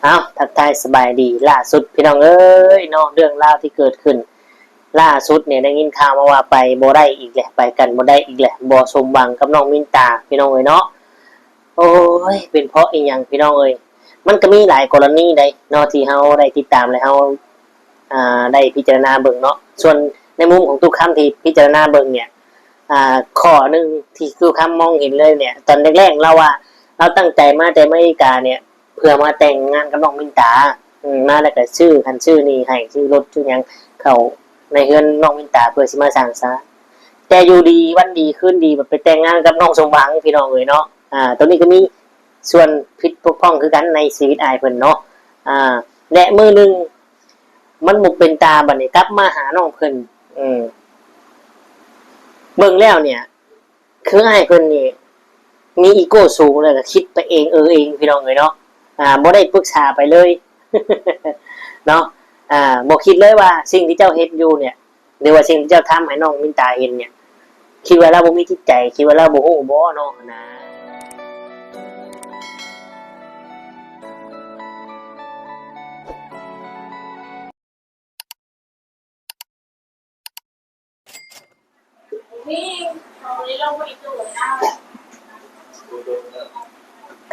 เอาทักทายสบายดีล่าสุดพี่น้องเอ้ยเนาะเรื่องราวที่เกิดขึ้นล่าสุดเนี่ยได้ยินข่าวมาว่าไปบ่ได้อีกแหละไปกันบ่ได้อีกแหละบ่สมหวังกับน้องมินตาพี่น้องเอ้ยเนาะโอ้ยเป็นเพราะอีหยังพี่น้องเอ้ยมันก็มีหลายกรณีได้เนาะที่เฮาได้ติดตามและเฮาได้พิจารณาเบิ่งเนาะส่วนในมุมของทุกคำที่พิจารณาเบิ่งเนี่ยข้อหนึ่งที่ทุกคำมองเห็นเลยเนี่ยตอนแรกๆเราว่าเราตั้งใจมาแต่อเมริกาเนี่ยเพื่อมาแต่งงานกับน้องมินตามาแล้วก็ชื่อคันชื่อนี่ให้ชื่อรถชื่อยังเขาในเฮือนน้องมินตาเพื่อสิมาสร้างซะแต่อยู่ดีวันดีขึ้นดีแบบไปแต่งงานกับน้องสมหวังพี่น้องเอ้ยเนาะตัวนี้ก็มีส่วนผิดพกพร่องคือกันในชีวิตอายเพิ่นเนาะและมือหนึ่งมันบุกเป็นตาบัดนี้กลับมาหาน้องเพิ่นเบิ่งแล้วเนี่ยคืออ้ายเพิ่นนี่มีอีโก้สูงเลยก็คิดไปเองเองพี่น้องเอ้ยเนาะบ่ได้ปรึกษาไปเลย เนาะบ่คิดเลยว่าสิ่งที่เจ้าเฮ็ดอยู่เนี่ยหรือว่าสิ่งที่เจ้าทำให้น้องมินตาเห็นเนี่ยคิดว่าเราบ่มีจิตใจคิดว่าเราบ่ฮู้บ่เนาะนะ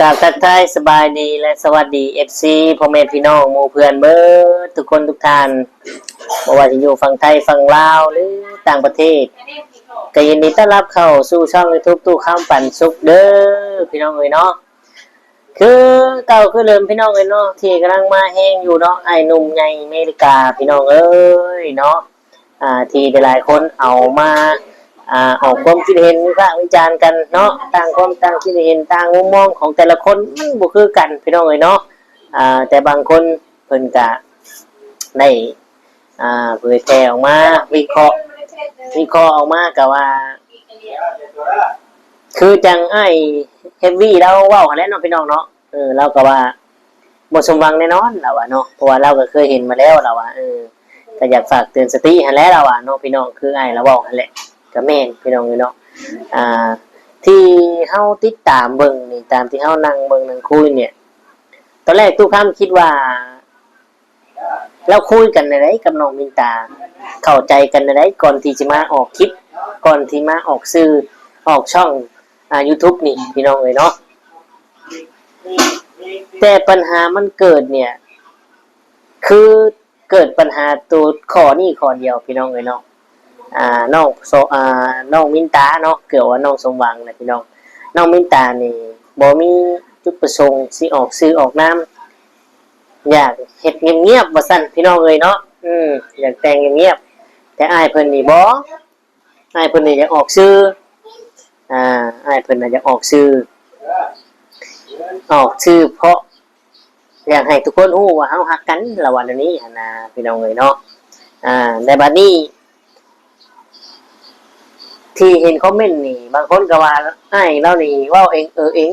กราบทักทายสบายดีและสวัสดี FC พ่อแม่พี่น้องหมู่เพื่อนเบิดทุกคนทุกท่านบ่ว่าจะอยู่ฝั่งไทยฝั่งลาวหรือต่างประเทศก็ยินดีต้อนรับเข้าสู่ช่อง YouTube ตู้ข้ามปันสุขเด้อพี่น้องเอ้ยเนาะคือเก่าคือเดิมพี่น้องเอ้ยเนาะที่กำลังมาแห้งอยู่เนาะไอ้หนุ่มใหญ่อเมริกาพี่น้องเอ้ยเนาะที่หลายคนเอามาออกความคิดเห็นวิพากษ์วิจารณ์กันเนาะต่างความต่างคิดเห็นต่างมุมมองของแต่ละคนมันบ่คือกันพี่น้องเอ้ยเนาะแต่บางคนเพิ่นก็ได้เผยแพร่ออกมาวิเคราะห์ออกมาก็ว่าคือจังไอ้เฮฟวี่เราเว้าหั่นแหละเนาะพี่น้องเนาะเราก็ว่าบ่สมหวังแน่นอนเราว่าเนาะเพราะว่าเราก็เคยเห็นมาแล้วเราว่าก็อยากฝากเตือนสติหั่นแหละเราว่าเนาะพี่น้องคือไอ้เราเว้าหั่นแหละก็แม่นพี่น้องเนาะอ่าที่เฮาติดตามเบิ่งนี่ตามที่เฮานั่งเบิ่งนั่งคุยเนี่ยตอนแรกตู้ค้ำคิดว่าเราคุยกันในไรกับน้องมินตาเข้าใจกันในไรก่อนที่จะมาออกคลิปก่อนที่มาออกสื่อออกช่องYouTube นี่พี่น้องเอ้ยเนาะแต่ปัญหามันเกิดเนี่ยคือเกิดปัญหาตัวข้อนี้ข้อเดียวพี่น้องเอ้ยเนาะน้องน้องมินตาเนาะเกี่ยวว่าน้องสมหวังนะพี่น้องน้องมินตานี่บ่มีจุดประสงค์สิออกสื่อออกน้ำอยากเฮ็ดเงียบๆว่าซั่นพี่น้องเอ้ยเนาะอยากแต่งเงียบๆแต่อ้ายเพิ่นนี่บ่อ้ายเพิ่นนี่อยากออกสื่ออ้ายเพิ่นน่ะอยากออกชื่อเพราะอยากให้ทุกคนรู้ว่าเฮาฮักกันระหว่างนี้หั่นน่ะพี่น้องเอ้ยเนาะในบัดนี้ที่เห็นคอมเมนต์นี่บางคนก็ว่าอ้ายเรานี่เว้าเองเอง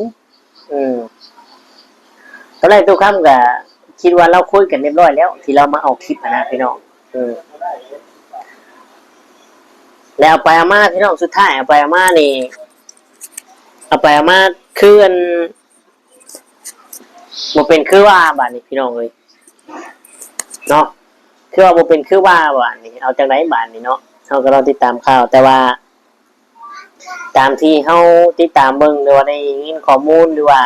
อืมตอนแรกทุกคำก็คิดว่าเราคุยกันเรียบร้อยแล้วที่เรามาออกคลิปนะพี่น้องแล้วเอาไปเอามาพี่น้องสุดท้ายเอาไปเอามานี่เอาไปเอามาคืออันบ่เป็นคือว่าบาดนี้พี่น้องเอ้ยเนาะคือว่าบ่เป็นคือว่าบาดนี้เอาจังได๋บาดนี้เนาะเฮาก็รอติดตามข่าวแต่ว่าตามที่เฮาติดตามเบิ่งหรือว่าได้ยินข้อมูลหรือว่า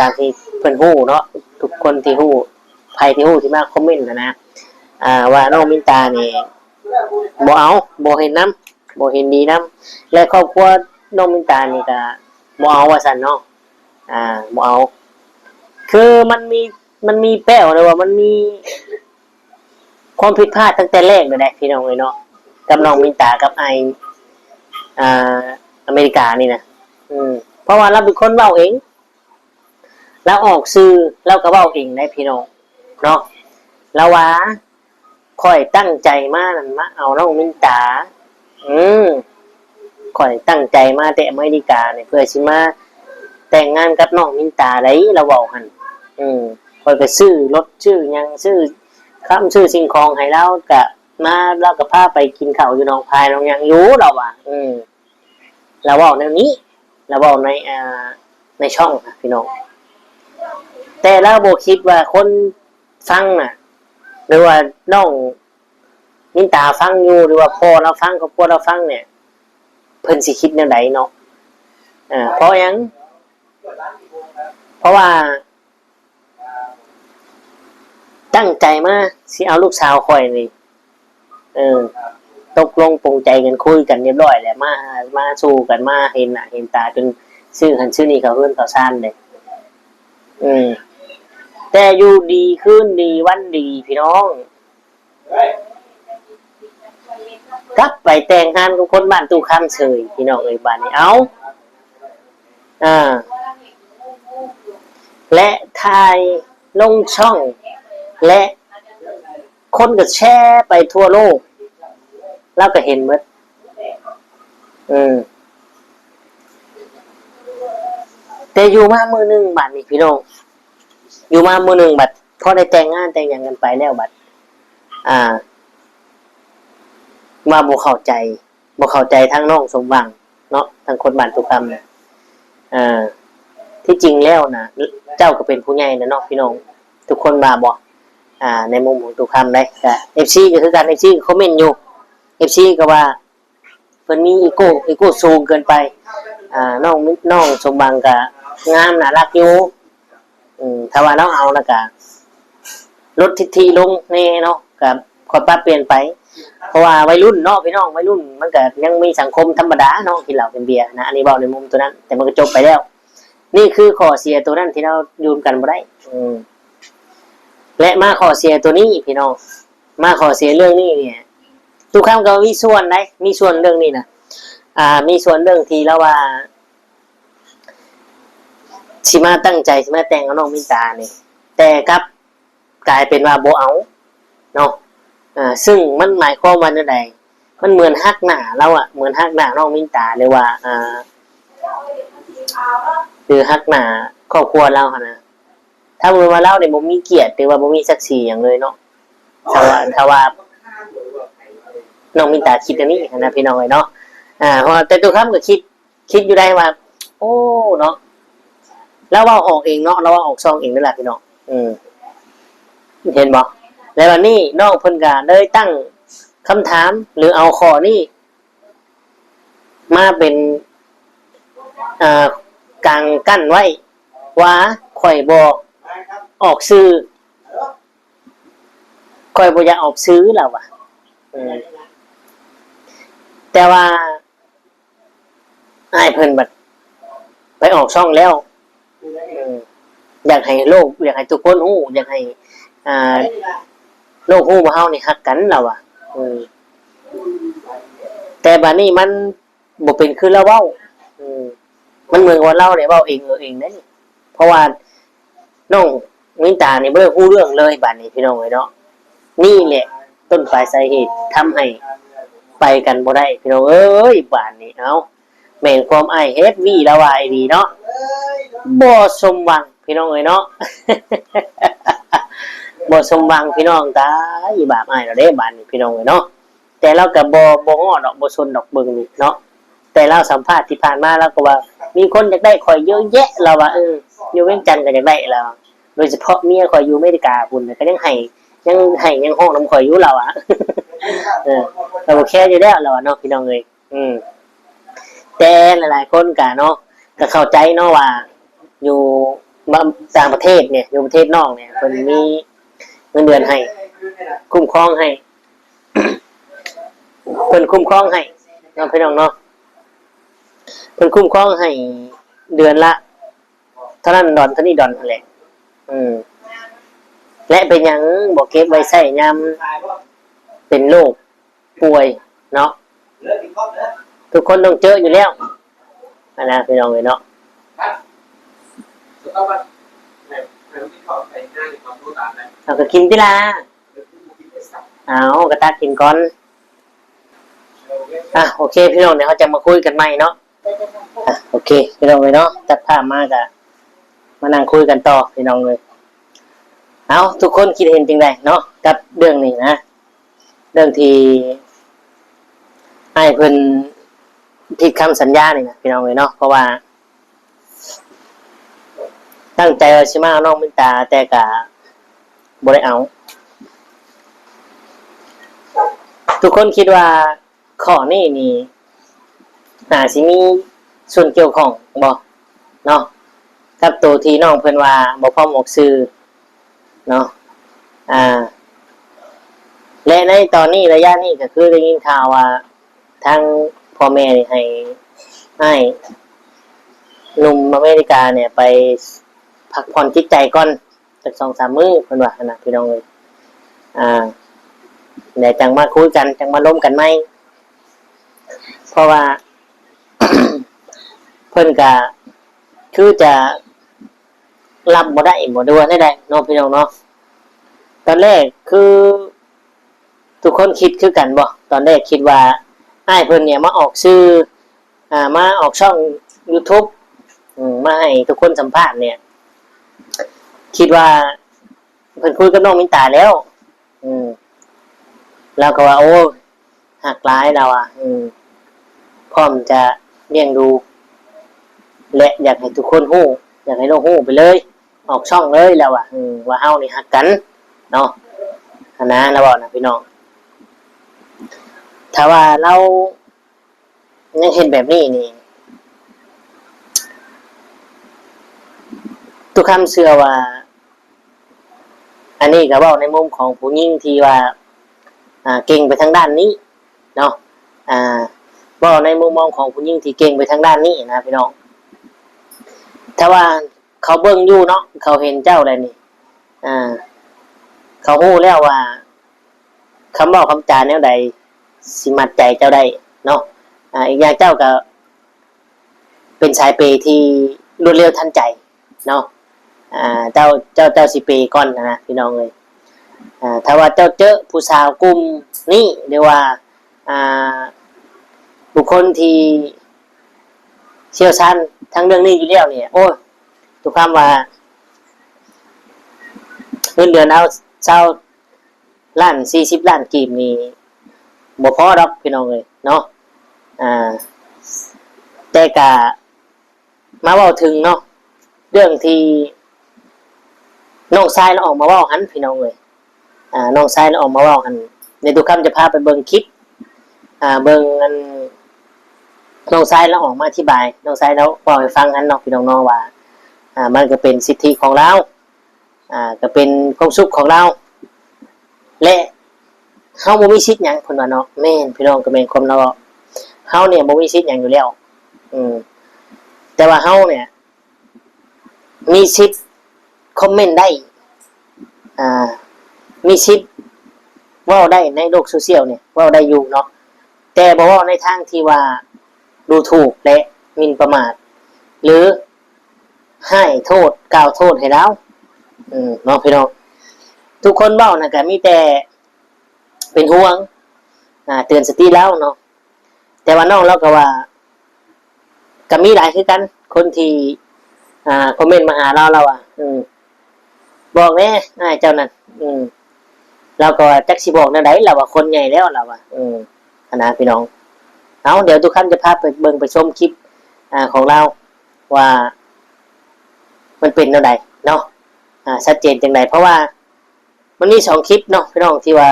ตามที่เพิ่นฮู้เนาะทุกคนที่ฮู้ใครที่ฮู้ที่มาคอมเมนต์นะว่าน้องมินตานี่บ่เอาบ่เห็นนำบ่เห็นดีนำและครอบครัวน้องมินตานี่ก็บ่เอาว่าซั่นเนาะบ่เอาคือมันมีแป้วเลยว่ามันมีความผิดพลาดตั้งแต่แรกเลยแหละพี่น้องเอ้ยเนาะกับน้องมินตากับไออเมริกานี่นะเพราะว่าเราเป็นคนเว้าเองแล้วออกสื่อเราก็เว้าเองได้พี่น้องเนาะแล้วว่าค่อยตั้งใจมานั่นมาเอาน้องมินตาค่อยตั้งใจมาแต่อเมริกาเนี่ยเพื่อสิมาแต่งงานกับน้องมินตาได้เราเว้าหั่นค่อยไปซื้อรถซื้อหยังซื้อซื้อสิ่งของให้เราก็มาเราก็พาไปกินข้าวอยู่หนองพายน้องหยังอยู่เราว่าเราเว้าแนวนี้เราเว้าในช่องพี่น้อง แต่เราบ่คิดว่าคนฟังน่ะหรือว่าน้องมินตาฟังอยู่หรือว่าพ่อเราฟังครอบครัวเราฟังเนี่ยเพิ่นสิคิดแนวใดเนาะเพราะหยังเพราะว่าตั้งใจมาสิเอาลูกสาวข่อยนี่ตกลงปรงใจกันคุยกันเรียบร้อยแล้วมาสู้กันมาเห็นหน้าเห็นตาจนชื่อหันชื่อนี่เขาเฮือนเขาซ่านเลยแต่อยู่ดีขึ้นดีวันดีพี่น้องกลับไปแต่งงานกับคนบ้านตู้คำเฉยพี่น้องเอ้ยบ้านนี้เอาและทายลงช่องและคนก็แชร์ไปทั่วโลกแล้วก็เห็นหมดแต่อยู่มามือหนึ่งบัดนี่พี่น้องอยู่มามือหนึ่งบัดพอได้แต่งงานแต่งอย่างกันไปแล้วบัดมาบ่เข้าใจทั้งน้องสมหวังเนาะทั้งคนบ้านตุกคำเนี่ยที่จริงแล้วนะเจ้าก็เป็นผู้ใหญ่นะเนาะพี่น้องทุกคนมาบอกในมุมของตุกคำได้แต่FCก็คือการ FC คอมเมนต์อยู่ FC ก็ว่าเพิ่นมีอีโก้สูงเกินไปน้องสมบังก็งามน่ารักอยู่ถ้าว่าน้องเอาแล้วก็ลดทิฐิลงแน่เนาะก็ค่อยปรับเปลี่ยนไปเพราะว่าวัยรุ่นเนาะพี่น้องวัยรุ่นมันก็ยังมีสังคมธรรมดาเนาะกินเหล้าเป็นเบียร์นะอันนี้เว้าในมุมตัวนั้นแต่มันก็จบไปแล้วนี่คือข้อเสียตัวนั้นที่เรายูนกันบ่ได้และมาข้อเสียตัวนี้พี่น้องมาข้อเสียเรื่องนี้เนี่ยทุกครั้งก็มีส่วนได้มีส่วนเรื่องนี้นะมีส่วนเรื่องที่แล้วว่าสิมาตั้งใจสิมาแต่งกับน้องมินตานี่แต่ครับกลายเป็นว่าบ่เอาเนาะซึ่งมันหมายความว่าจังได๋มันเหมือนฮักหน้าเราอ่ะเหมือนฮักหน้าน้องมินตาเลยว่าคือฮักหน้าครอบครัวเราหั่นน่ะถ้ามือว่าเราเนี่ยบ่มีเกียรติหรือว่าบ่มีศักดิ์ศรีหยังเลยเนาะถ้าว่าน้องมินตาคิดอันนี้นะพี่น้องเอ้ยเนาะเพราะแต่ตัวคำก็คิดอยู่ได้ว่าโอ้เนาะแล้วว่าออกเองเนาะแล้วว่าออกซองเองนั่นแหละพี่น้องเห็นบ่แล้ววันนี้น้องเพิ่นก็เลยตั้งคำถามหรือเอาข้อนี้มาเป็นกลางกั้นไว้ว่าข่อยบ่ออกซื้อข่อยบ่อยากออกซื้อแล้วว่ะแต่ว่าอ้ายเพิ่นบัดไปออกช่องแล้วอยากให้โลกอยากให้ทุกคนฮู้อยากให้โลกฮู้ว่าเฮานี่ฮักกันแล้วอ่ะแต่บัดนี้มันบ่เป็นคือเราเว้ามันเหมือนว่าเราเนี่ยเว้าเองเองนั่นเพราะว่าน้องมินตานี่บ่ได้ฮู้เรื่องเลยบัดนี้พี่น้องเอ้ยเนาะนี่แหละต้นปลายสาเหตุทำให้ไปกันบ่ได้พี่น้องเอ้ยบัดนี้เอาแม่นความอ้ายเฮ็ดวีละว่าไอ้ดีเนาะบ่สมหวังพี่น้องเอ้ยเนาะ บ่สมหวังพี่น้องตายบาปอ้ายเราเด้บาดนี้พี่น้องเอ้ยเนาะแต่เราก็บ่ง้อดอกบ่สนดอกเบิ่งนี่เนาะแต่เราสัมภาษณ์ที่ผ่านมาเราก็ว่ามีคนอยากได้ข่อยเยอะแยะเราว่าอยู่เวียงจันทน์ก็อยากได้เราโดยเฉพาะเมียข่อยอยู่อเมริกาพุ่นก็ยังให้ยังห้องน้ำข่อยอยู่เราอ่ะเราบ่แค่อยู่แล้วเราเนาะพี่น้องเอ้ยแต่หลายๆคนก็เนาะก็เข้าใจเนาะว่าอยู่ต่างประเทศเนี่ยอยู่ประเทศนอกเนี่ยเพิ่นมีเงินเดือนให้คุ้มครองให้ เพิ่นคุ้มครองให้เนาะพี่น้องเนาะเพิ่นคุ้มครองให้เดือนละเท่านั้นดอนเท่านี้ดอนนั่นแหละและเป็นหยังบ่เก็บไว้ใช้ยามเป็นโรคป่วยเนาะทุกคนต้องเจออยู่แล้วนะพี่น้องเอ้ยเนาะเอาก็กินติล่ะเอากระตักกินก่อนโอเคพี่น้องเดี๋ยวเขาจะมาคุยกันใหม่เนาะโอเคพี่น้องเลยเนาะตัดภาพมากะมานั่งคุยกันต่อพี่น้องเลยเอาทุกคนคิดเห็นจริงไดเนาะกับเรื่องนี้นะเรื่องที่ให้เพิ่นผิดคำสัญญานี่นะพี่น้องเลยเนาะเพราะว่า ตั้งใจว่าสิมาเอาน้องมินตาแต่ก็บ่ได้เอาทุกคนคิดว่าข้อนี้นี่น่าสิมีส่วนเกี่ยวข้องบ่เนาะกับตัวที่น้องเพิ่นว่าบ่พร้อมออกสื่อเนาะและในตอนนี้ระยะนี้ก็คือได้ยินข่าวว่าทางพ่อแม่นี่ให้หนุ่มอเมริกาเนี่ยไปพักผ่อนจิตใจก่อนสัก 2-3 มื้อเพิ่นว่านะพี่น้องเอ้ยเดี๋ยวจังมาคุยกันจังมาล้มกันไหมเพราะว่า เพิ่นก็คือจะรับบ่ได้บ่ด้วยได้เนาะพี่น้องเนาะตอนแรกคือทุกคนคิดคือกันบ่ตอนแรกคิดว่าอ้ายเพิ่นเนี่ยมาออกชื่อมาออกช่อง YouTube มาให้ทุกคนสัมภาษณ์เนี่ยคิดว่าเพิ่นคุยกับน้องมินตาแล้วแล้วก็ว่าโอ้หักหลายแล้วพร้อมจะเลี้ยงดูและอยากให้ทุกคนฮู้อยากให้น้องฮู้ไปเลยออกช่องเลยแล้วว่าเฮานี่ฮักกันเนาะนะแล้วบอกนะพี่น้องถ้าว่าเรายังเห็นแบบนี้นี่ทุกคำเชื่อว่าอันนี้ก็บอกในมุมของผู้หญิงที่ว่าเก่งไปทางด้านนี้เนาะบอกในมุมมองของผู้หญิงที่เก่งไปทางด้านนี้นะพี่น้องถ้าว่าเขาเบิ่งอยู่เนาะเขาเห็นเจ้าอะไรนี่เขาฮู้แล้วว่าคำบอกคำจาแนวใดสิมัดใจเจ้าได้เนาะอีกอย่างเจ้าก็เป็นสายเปย์ที่รวดเร็วทันใจเนาะเจ้าสิเปย์ก่อนนะพี่น้องเลยถ้าว่าเจ้าเจอผู้สาวกลุ่มนี้เรียกว่าบุคคลที่เชี่ยวชาญทั้งเรื่องนี้อยู่แล้วเนี่ยโอ้ทุกคำว่าเงินเดือนเอา20 ล้าน40 ล้านกีบนี่บ่พอดอกพี่น้องเลยเนาะแต่กะมาเว้าถึงเนาะเรื่องที่น้องชายเราออกมาเว้าหันพี่น้องเลยน้องชายเราออกมาเว้าหันในทุกคำจะพาไปเบิ่งคลิปเบิ่งอันน้องชายเราออกมาอธิบายน้องชายเราเว้าให้ฟังหันเนาะพี่น้องเนาะว่ามันก็เป็นสิทธิของเราก็เป็นความสุขของเราและเฮาบ่มีสิทธิ์หยังเพิ่นว่าเนาะแม่นพี่น้องก็แม่นความเนาะเฮาเนี่ยบ่มีสิทธิ์หยังอยู่แล้วแต่ว่าเฮาเนี่ยมีสิทธิ์คอมเมนต์ได้มีสิทธิ์เว้าได้ในโลกโซเชียลเนี่ยเว้าได้อยู่เนาะแต่บ่เว้าในทางที่ว่าดูถูกและหมิ่นประมาทหรือให้โทษกล่าวโทษให้เราเนาะพี่น้องทุกคนเว้าน่ะก็มีแต่เป็นห่วงเตือนสติแล้วเนาะแต่ว่าน้องเราก็ว่าก็มีหลายคือกันคนที่คอมเมนต์มาหาเราบอกแน่เจ้านั่นเราก็จักสิบอกแนวใดเราว่าคนใหญ่แล้วเราว่านะพี่น้องเอาเดี๋ยวทุกท่านจะพาไปเบิ่งไปชมคลิปของเราว่ามันเป็นแนวใดเนาะชัดเจนจังไดเพราะว่ามันมี2คลิปเนาะพี่น้องที่ว่า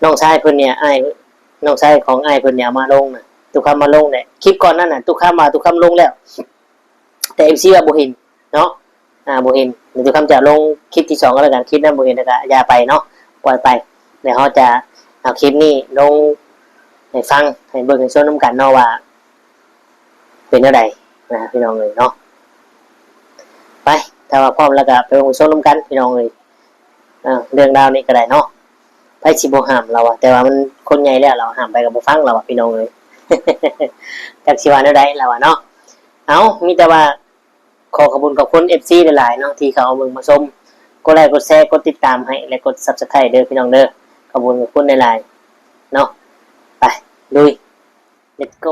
น้องชายเพิ่นเนี่ยน้องชายของเพิ่นเนี่ยมาลงน่ะทุกคำมาลงเนี่ยคลิปก่อนนั้นน่ะทุกคำมาทุกคำลงแล้วแต่ MC ว่าบ่เห็นเนาะบ่เห็นเดี๋ยวทุกคำจะลงคลิปที่2ก็แล้วกันคลิปนั้นบ่เห็นแล้วก็อย่าไปเนาะปล่อยไปเดี๋ยวเฮาจะเอาคลิปนี้ลงให้ฟังให้เบิ่งให้ชมนำกันเนาะว่าเป็นจังไดนะพี่น้องเอ้ยเนาะไปถ้าว่าพร้อมแล้วก็ไปเบิ่งชมนำกันพี่น้องเอ้ยเรื่องราวนี้ก็ได้เนาะไปสิบ่ห้ามเราแต่ว่ามันคนใหญ่แล้วเราห้ามไปก็บ่ฟังเราพี่น้องเอ้ย จักสิว่าแนวใดเราเนาะเอามีแต่ว่าขอขอบคุณกับคน FC หลายๆเนาะที่เขาเอามือมาชมกดไลค์กดแชร์กดติดตามให้และกด Subscribe เด้อพี่น้องเด้อขอบคุณกับคนหลายๆเนาะไปลุย let's go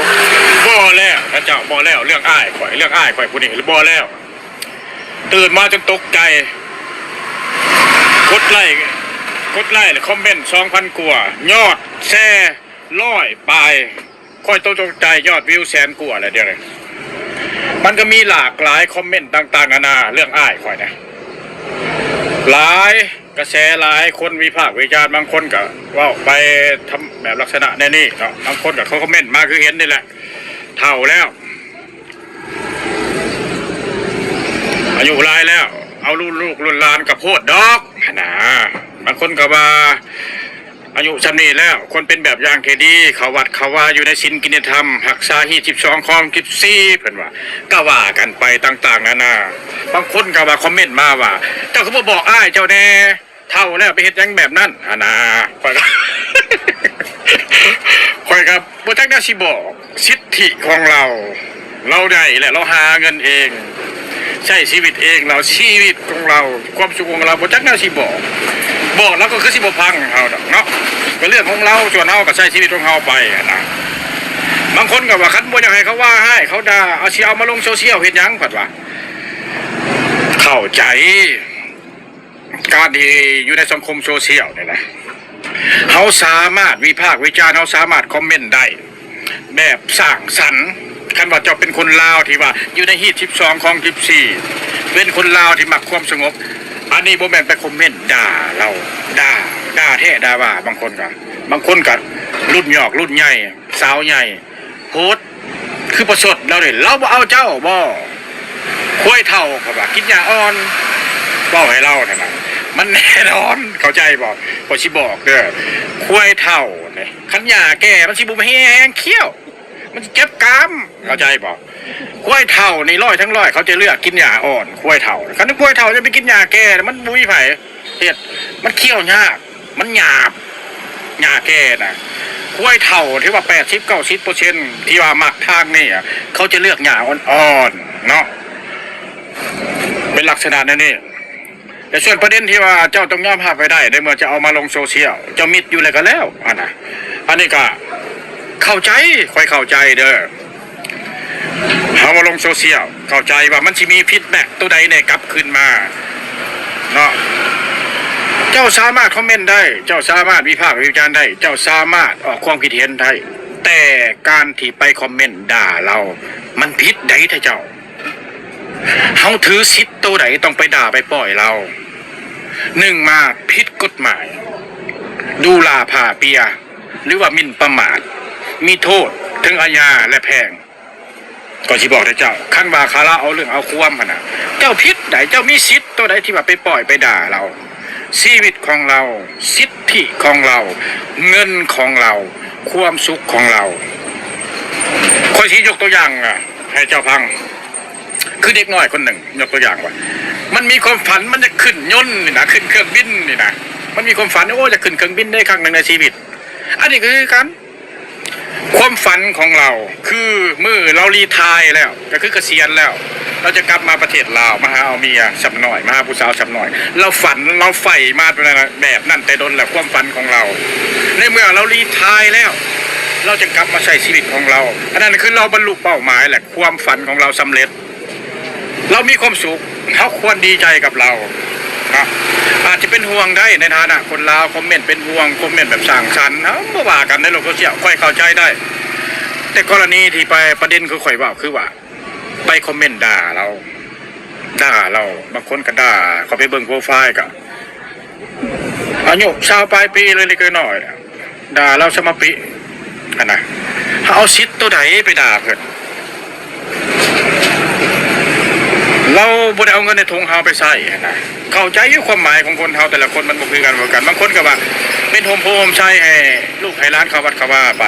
บ่แล้วพระเจ้าบ่แล้วเรื่องอ้ายข่อยผู้นี้หรือบ่แล้วตื่นมาจนตกใจกดไลค์และคอมเมนต์ 2,000 กว่ายอดแชร์100ปลายค่อยตกใจยอดวิว100,000 กว่าแล้วเดี๋ยวนี้ มันก็มีหลากหลายคอมเมนต์ต่างๆนานาเรื่องอ้ายข่อยนะหลายกระแสหลายคนวิพากษ์วิจารณ์บางคนก็ว่าไปทำแบบลักษณะแน่นี่เนาะบางคนก็เขาคอมเมนต์มาคือเห็นนี่แหละเฒ่าแล้วอายุหลายแล้วเอาลูกรุ่นหลานกับโพดดอกนะบางคนก็ว่าอายุชำนี้แล้วคนเป็นแบบอย่างที่ดีเขาวัดเขาว่าอยู่ในศีลกินธรรมหักษาฮี12ข้อ14เพิ่นว่าก็ว่ากันไปต่างๆนานาบางคนก็ว่าคอมเมนต์มาว่าเจ้าก็บ่บอกอ้ายเจ้าแน่เท่าแล้วไปเฮ็ดหยังแบบนั้นนะข่อยก็ ข่อยครับบ่จักได้สิบอกสิทธิของเราได้แหละเราหาเงินเองใช้ชีวิตเองเราชีวิตของเราความสุขของเราบ่จักได้สิบอกแล้วก็คือสิบ่พังเฮาดอกเนาะก็เรื่องของเราส่วนเฮาก็ใช้ชีวิตของเฮาไปนะบางคนก็ว่าคันบ่อยากให้เขาว่าให้เขาด่าเอาสิเอามาลงโซเชียลเฮ็ดหยังเพิ่นว่าเข้าใจการที่อยู่ในสังคมโซเชียลนี่นะเขาสามารถวิพากษ์วิจารณ์เขาสามารถคอมเมนต์ได้แบบสร้างสรรค์คันว่าเจ้าเป็นคนลาวที่ว่าอยู่ในฮีท12ของ14เป็นคนลาวที่มักความสงบอันนี้บ่แม่นไปคอมเมนต์ด่าเราด่าแท้ด่าว่าบางคนก็รุ่นหยอกรุ่นใหญ่สาวใหญ่โพสต์คือประชดเราเนี่ยเราบ่เอาเจ้าบ่ค่อยเท่าครับว่ากินยาอ่อนเว้าให้เรานั่นน่ะมันแน่นอนเข้าใจบ่บ่สิบอกเด้อค่อยเท่านี่คันยาแก่มันสิบ่แห้งเคี้ยวมันเจ็บกรามเข้าใจบ่ค่อยเท่านี่ร้อยทั้งร้อยเขาจะเลือกกินยาอ่อนค่อยเท่าคันค่อยเท่าจะไปกินยาแก่มันบ่มีไผเฮ็ดมันเคี้ยวยากมันหยาบยาแก่น่ะค่อยเท่าที่ว่า80-90%ที่ว่ามักทางนี่เขาจะเลือกยาอ่อนๆเนาะเป็นลักษณะนั่นนี่แต่ส่วนประเด็นที่ว่าเจ้าต้องยอมรับไปได้ในเมื่อจะเอามาลงโซเชียลเจ้ามิดอยู่เลยก็แล้วอันนี้ก็เข้าใจค่อยเข้าใจเด้อเอามาลงโซเชียลเข้าใจว่ามันสิมีฟีดแบ็กตัวใดเนี่ยกลับขึ้นมาเนาะเจ้าสามารถคอมเมนต์ได้เจ้าสามารถวิพากษ์วิจารณ์ได้เจ้าสามารถออกความคิดเห็นได้แต่การที่ไปคอมเมนต์ด่าเรามันผิดใดท่าเจ้าเขาถือสิทธิ์ตัวไหนต้องไปด่าไปปล่อยเรา1มาผิดกฎหมายดูลาผ่าเปียหรือว่าหมิ่นประมาทมีโทษถึงอาญาและแพงก็สิบอกให้เจ้าขั้นว่าคาราเอาเรื่องเอาความขนาดเจ้าผิดไหนเจ้ามีสิทธิ์ตัวไหนที่ว่าไปปล่อยไปด่าเราชีวิตของเราสิทธิของเราเงินของเราความสุขของเราค่อยชี้ยกตัวอย่างให้เจ้าฟังคือเด็กน้อยคนหนึ่งยกตัวอย่างว่ามันมีความฝันมันจะขึ้นยนต์นี่นะขึ้นเครื่องบินนี่นะมันมีความฝันโอ้จะขึ้นเครื่องบินได้ครั้งหนึ่งในชีวิตอันนี้คือกันความฝันของเราคือมือเรารีไทร์แล้วก็คือเกษียณแล้วเราจะกลับมาประเทศลาวมาหาเอาเมียสับหน่อยมาหาผู้สาวสับหน่อยเราฝันเราใฝ่มาแบบนั้นแต่โดนแหละความฝันของเราในเมื่อเรารีไทร์แล้วเราจะกลับมาใช้ชีวิตของเราอันนั้นคือเราบรรลุเป้าหมายแหละความฝันของเราสำเร็จเรามีความสุขเขาควรดีใจกับเราครับอาจจะเป็นห่วงได้ในฐานะคนลาวคอมเมนต์เป็นห่วงคอมเมนต์แบบสร้างสรรค์เมื่อว่ากันในโลกโซเชียลค่อยเข้าใจได้แต่กรณีที่ไปประเด็นคือค่อยว่าคือว่าไปคอมเมนต์ด่าเราบางคนก็ด่าเขาไปเบิ่งโปรไฟล์กับอายุชาวปลายปีเลยเล็กน้อยด่าเราสมปินะเอาชิดตัวไหนไปด่าเพื่อนเราบ่ได้เอาเงินในถุงเฮาไปใส่นะเข้าใจอยู่ความหมายของคนเฮาแต่ละคนมันบ่คือกันเหมือนกันบางคนก็ว่าเป็นโฮมใช้ให้ลูกให้หลานเขาวัดเขาว่าไป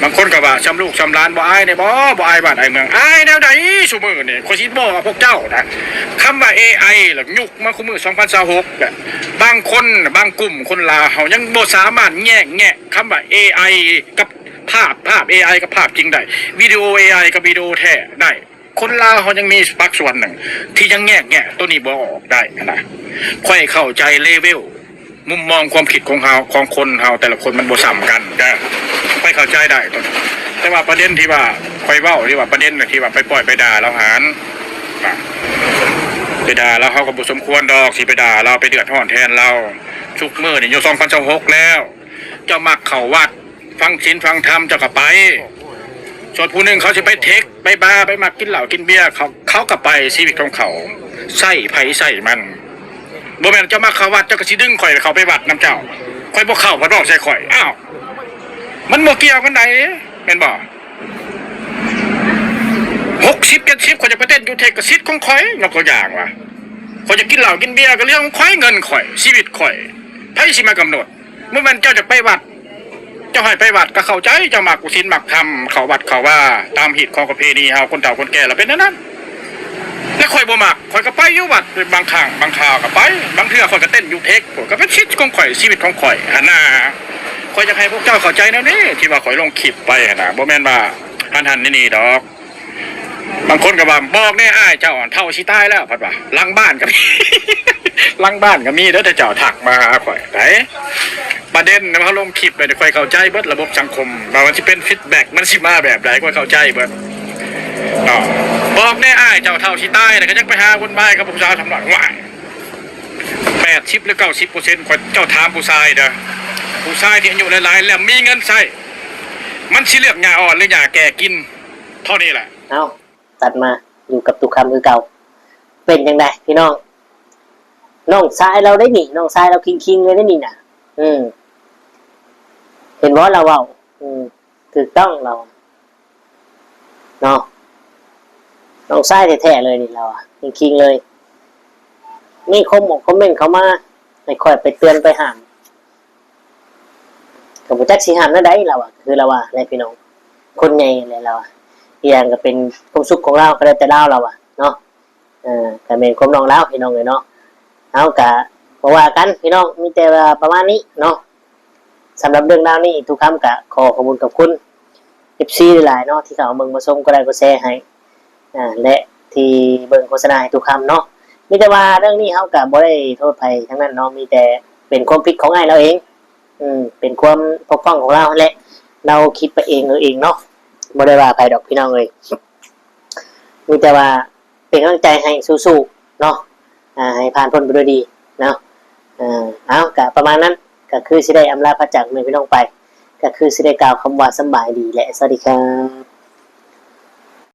บางคนก็ว่าชำลูกชำหลานบ่อายเนี่ยบ่อายบ้านอายเมืองอายแนวใดซุมื้อนี่ข้อยสิบอกกับพวกเจ้านะคำว่า AI หลักยุคมาคุมื้อ2026น่ะบางคนบางกลุ่มคนลาวเฮายังบ่สามารถแยกแยะคำว่า AI กับภาพ AI กับภาพจริงได้วิดีโอ AI กับวิดีโอแท้ได้คนลาวเขายังมีบางส่วนหนึ่งที่ยังแยกแยะตัวนี้บ่ออกได้นะค่อยเข้าใจเลเวลมุมมองความคิดของเฮาของคนเฮาแต่ละคนมันบ่ซ้ำกันนะค่อยเข้าใจได้ตัวแต่ว่าประเด็นที่ว่าค่อยเว้าที่ว่าประเด็นที่ว่าไปปล่อยไปด่าเราหารนะไปด่าเราเขาก็บ่สมควรดอกสิไปด่าเราไปเดือดร้อนแทนเราทุกมื้อนี่อยู่2026แล้วเจ้ามักเข้าวัดฟังศีลฟังธรรมเจ้าก็ไป ส่วนผู้หนึ่งเขาจะไปเทคไปบาร์ไปมากินเหล้ากินเบียร์เขาก็ไปชีวิตของเขาใส่ไผใส่มันบ่แม่นเจ้ามาเข้าวัดเจ้าก็สิดึงข่อยเขาไปวัดน้ำเจ้าข่อยบ่เข้าบ่ดอกใส่ข่อยอ้าวมันบ่เกี่ยวกันใดแม่นบ่60 70ข่อยจะไปเต้นอยู่เทคก็สิทธิ์ของข่อยยกตัวอย่างว่าข่อยจะกินเหล้ากินเบียร์ก็เรื่องของข่อยเงินข่อยชีวิตข่อยไผสิมากำหนดเมื่อมันเจ้าจะไปวัดเจ้าให้ไปวัดก็เข้าใจเจ้ามักกุศลมักธรรมเข้าวัดเข้าว่าตามหิตของประเพณีเฮาคนเฒ่าคนแก่แล้วเป็นนั้นแล้วข่อยบ่มักข่อยก็ไปอยู่วัดบางครั้งบางคราวก็ไปบางเทื่อข่อยก็เต้นอยู่เทคก็เป็นชีวิตของข่อยชีวิตของข่อยหั่นน่ะข่อยจะให้พวกเจ้าเข้าใจแนวนี้ที่ว่าข่อยลงคลิปไปหั่นน่ะบ่แม่นว่าหันนี่ดอกบางคนก็ว่าบอกแน่อ้ายเจ้าเฒ่าสิตายแล้วพัดว่าหลังบ้านก็มี หลังบ้านก็มีเด้อแต่เจ้าทักมาหาข่อยไดประเด็นนะเขาลงคลิปไปค่อยเข้าใจเบิดระบบสังคมว่ามันสิเป็นฟีดแบ็กมันสิมาแบบใดค่อยเข้าใจเบิดบอกแน่อ้ายเจ้าเฒ่าสิตายน่ะก็จักไปหาคนบ้ายกับผู้สาวทำหน่อยว่า80หรือ90%ข่อยเจ้าถามผู้ชายเด้อผู้ชายที่อายุหลายๆแล้วมีเงินใช้มันสิเลือกหญ้าอ่อนหรือหญ้าแก่กินเท่านี้แหละเอาตัดมาอยู่กับตุกคำคือเก่าเป็นยังไงพี่น้องน้องชายเราได้นี่น้องชายเราคิงเลยได้นี่น่ะเห็นว่าเราเอาถูกต้องเราเนาะน้องชายแท้ๆเลยนี่เราคิงเลยนี่คอมเมนต์เขามาให้ค่อยไปเตือนไปห้ามกับผู้จักสิห้ามนั่นได้เราคือเราอะไรพี่น้องคนใหญ่อะไรเราอย่างก็เป็นความสุขของเราก็ได้แต่เล่าเราเนาะแต่เป็นความน้องแล้วพี่น้องเลยเนาะเอากะเพราะว่ากันพี่น้องมีแต่ประมาณนี้เนาะสำหรับเรื่องราวนี้ทุกคำกะขอบคุณกับคุณ FC หลายเนาะที่เขาเอาเบิ่งมาชมก็ได้ก็แชร์ให้และที่เบิ่งโฆษณาให้ทุกคำเนาะมีแต่ว่าเรื่องนี้เขากะบ่ได้โทษใครทั้งนั้นเนาะมีแต่เป็นความผิดของไอ้เราเองเป็นความปกป้องของเราแหละเราคิดไปเองเนาะบ่ได้ว่าใครดอกพี่น้องเลยมีแต่ว่าเป็นกำลังใจให้สู้ๆเนาะให้ผ่านพ้นไปด้วยดีเนาะเอากะประมาณนั้นก็คือสิได้อำลาพระจักรแม่พี่น้องไปก็คือสิได้กล่าวคำว่าสบายดีและสวัสดีครับ